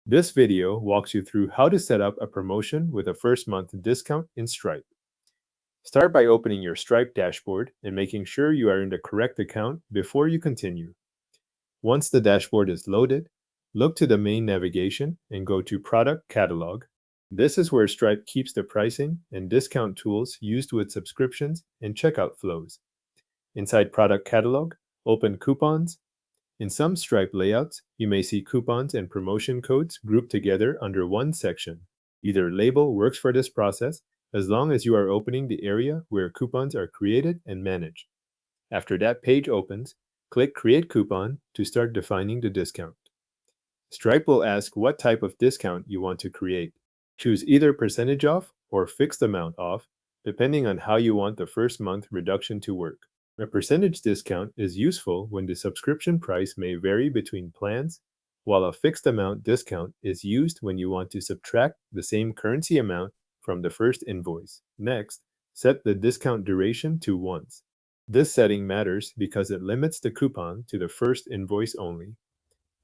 This video walks you through how to set up a promotion with a first month discount in Stripe. Start by opening your Stripe dashboard and making sure you are in the correct account before you continue. Once the dashboard is loaded, look to the main navigation and go to Product Catalog. This is where Stripe keeps the pricing and discount tools used with subscriptions and checkout flows. Inside Product Catalog, open Coupons. In some Stripe layouts, you may see coupons and promotion codes grouped together under one section. Either label works for this process as long as you are opening the area where coupons are created and managed. After that page opens, click Create Coupon to start defining the discount. Stripe will ask what type of discount you want to create. Choose either percentage off or fixed amount off, depending on how you want the first month reduction to work. A percentage discount is useful when the subscription price may vary between plans, while a fixed amount discount is used when you want to subtract the same currency amount from the first invoice. Next, set the discount duration to once. This setting matters because it limits the coupon to the first invoice only.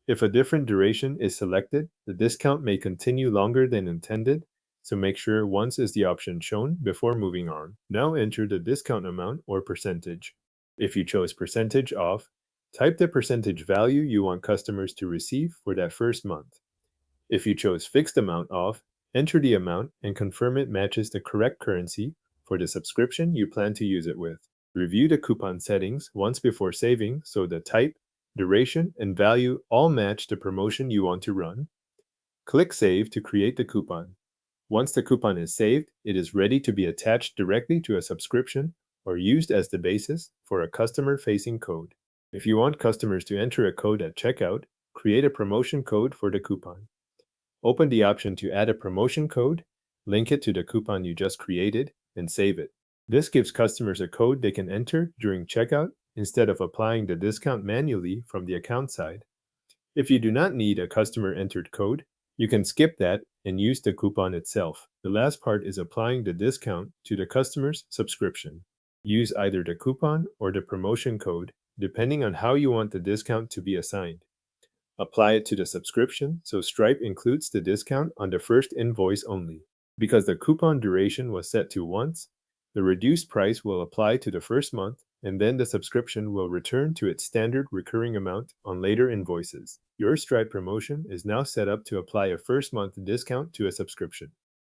If a different duration is selected, the discount may continue longer than intended, so make sure once is the option shown before moving on. Now enter the discount amount or percentage. If you chose percentage off, type the percentage value you want customers to receive for that first month. If you chose fixed amount off, enter the amount and confirm it matches the correct currency for the subscription you plan to use it with. Review the coupon settings once before saving so the type, duration, and value all match the promotion you want to run. Click Save to create the coupon. Once the coupon is saved, it is ready to be attached directly to a subscription or used as the basis for a customer-facing code. If you want customers to enter a code at checkout, create a promotion code for the coupon. Open the option to add a promotion code, link it to the coupon you just created, and save it. This gives customers a code they can enter during checkout instead of applying the discount manually from the account side. If you do not need a customer-entered code, you can skip that and use the coupon itself. The last part is applying the discount to the customer's subscription. Use either the coupon or the promotion code, depending on how you want the discount to be assigned. Apply it to the subscription so Stripe includes the discount on the first invoice only. Because the coupon duration was set to once, the reduced price will apply to the first month, and then the subscription will return to its standard recurring amount on later invoices. Your Stripe promotion is now set up to apply a first month discount to a subscription.